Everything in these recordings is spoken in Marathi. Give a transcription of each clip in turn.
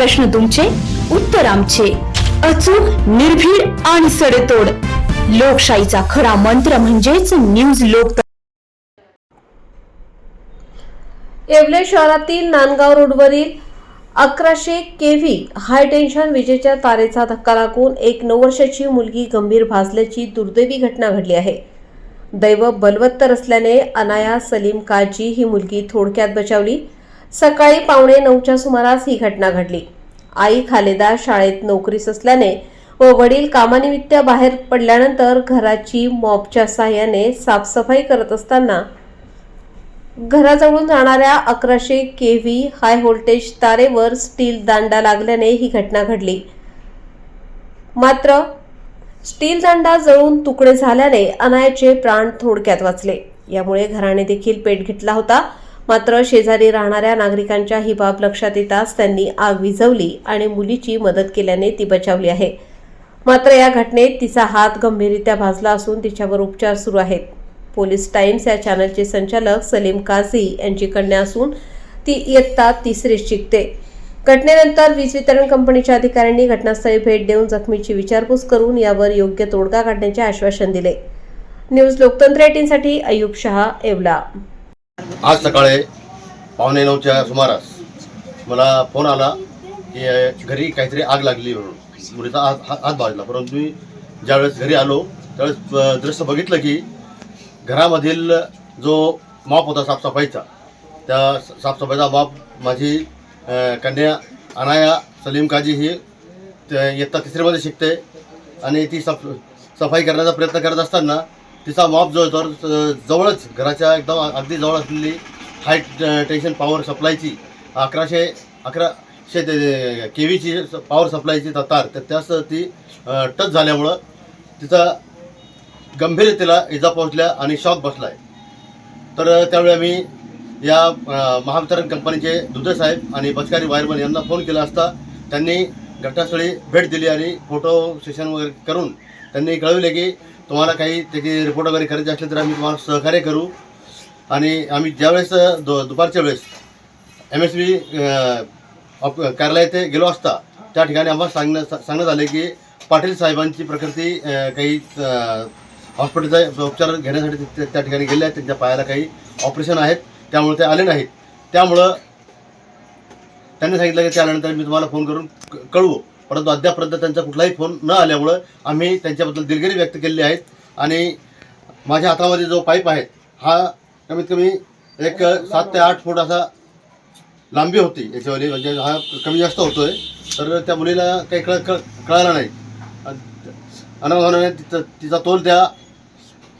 प्रश्न तुमचे, उत्तर आमचे. अचूक, निर्भीड आणि सडेतोड. लोकशाहीचा खरा मंत्र म्हणजेच न्यूज लोक. येवले शहरातील नांदगाव रोडवरील 1100 केव्ही हाय टेन्शन विजेच्या तारेचा धक्का लागून एक 9 वर्षाची मुलगी गंभीर भाजल्याची दुर्दैवी घटना घडली आहे. दैव बलवत्तर असल्याने अनाया सलीम काजी ही मुलगी थोडक्यात बचावली. सकाळी 8:45च्या सुमारास ही घटना घडली. आई खालेदा शाळेत नोकरीस असल्याने व वडील कामानिमित्त बाहेर पडल्यानंतर घराची मॉपच्या साहाय्याने साफसफाई करत असताना घराजवळून जाणाऱ्या 1100 केव्ही हाय व्होल्टेज तारेवर स्टील दांडा लागल्याने ही घटना घडली. मात्र स्टील दांडा जळून तुकडे झाल्याने अनायाचे प्राण थोडक्यात वाचले. यामुळे घराने देखील पेट घेतला होता. मात्र शेजारी राहणाऱ्या नागरिकांच्या ही बाब लक्षात येताच त्यांनी आग विझवली आणि मुलीची मदत केल्याने ती बचावली आहे. मात्र या घटनेत तिचा हात गंभीररित्या भाजला असून तिच्यावर उपचार सुरू आहेत. पोलीस टाइम्स या चॅनलचे संचालक सलीम काझी यांची कन्या असून ती इयत्ता 3रीत शिकते. घटनेनंतर वीज वितरण कंपनीच्या अधिकाऱ्यांनी घटनास्थळी भेट देऊन जखमीची विचारपूस करून यावर योग्य तोडगा काढण्याचे आश्वासन दिले. न्यूज लोकतंत्र 18 साठी अय्यूब शहा, येवला. आज सकाळी 8:45च्या सुमारास मला फोन आला की घरी काहीतरी आग लागली म्हणून. मुलीचा हात भाजला. परंतु मी ज्यावेळेस घरी आलो त्यावेळेस दृश्य बघितलं की घरामधील जो मॉप होता साफसफाईचा, त्या साफसफाईचा मॉप माझी कन्या अनाया सलीम काजी ही इयत्ता 3रीमध्ये शिकते आणि ती सफाई करण्याचा प्रयत्न करत असताना तिचा मॉप जो तर जवळच घराच्या एकदम अगदी जवळ असलेली हाय टेन्शन पॉवर सप्लायची 1100 केव्हीची पॉवर सप्लायची तार त्यास ती टच झाल्यामुळं तिचा गंभीरतेला इजा पोहोचल्या आणि शॉक बसला आहे. तर त्यावेळी आम्ही या महावितरण कंपनीचे दुधे साहेब आणि बचकारी वायरमन यांना फोन केला असता त्यांनी घटनास्थळी भेट दिली आणि फोटो सेशन वगैरे करून त्यांनी कळविले की तुम्हाला काही त्याची रिपोर्ट वगैरे करायची असले तर आम्ही तुम्हाला सहकार्य करू. आणि आम्ही ज्यावेळेस दुपारच्या वेळेस MSB कार्यालय येथे गेलो असता त्या ठिकाणी आम्हाला सांगण्यात आले की पाटील साहेबांची प्रकृती काही हॉस्पिटलचा उपचार घेण्यासाठी त्या ठिकाणी गेले आहेत. त्यांच्या पायाला काही ऑपरेशन आहेत, त्यामुळे ते आले नाहीत. त्यामुळं त्यांनी सांगितलं की त्यानंतर मी तुम्हाला फोन करून कळवू. परंतु अद्यापर्यंत त्यांचा कुठलाही फोन न आल्यामुळं आम्ही त्यांच्याबद्दल दिलगिरी व्यक्त केली आहेत. आणि माझ्या हातामध्ये जो पाईप आहे हा कमीत कमी एक 7 ते 8 फूट असा लांबी होती याच्यावाली, म्हणजे हा कमी जास्त होतोय. तर त्या मुलीला काही कळालं नाही. अनावधानाने तिचा तोल त्या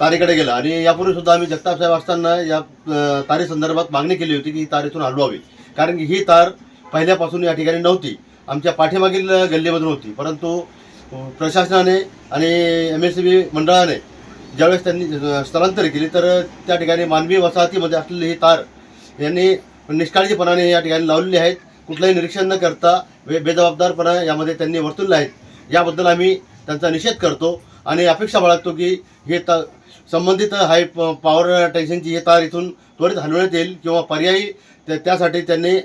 तारेकडे गेला. आणि यापूर्वीसुद्धा आम्ही जगताप साहेब असताना या तारेसंदर्भात मागणी केली होती की ही तार इथून हलवावी, कारण की ही तार पहिल्यापासून या ठिकाणी नव्हती, आमच्या पाठीमागील गल्लीमधून होती. परंतु प्रशासनाने आणि MSB मंडळाने ज्यावेळेस त्यांनी स्थलांतर केली तर त्या ठिकाणी मानवी वसाहतीमध्ये असलेली ही तार यांनी निष्काळजीपणाने या ठिकाणी लावलेली आहेत. कुठलंही निरीक्षण न करता बेजबाबदारपणा यामध्ये त्यांनी वर्तवलेला आहे. याबद्दल आम्ही त्यांचा निषेध करतो आणि अपेक्षा बाळगतो की हे संबंधित हाय पॉवर टेन्शनची हे तार इथून त्वरित हलवण्यात येईल किंवा पर्यायी त्यासाठी त्यांनी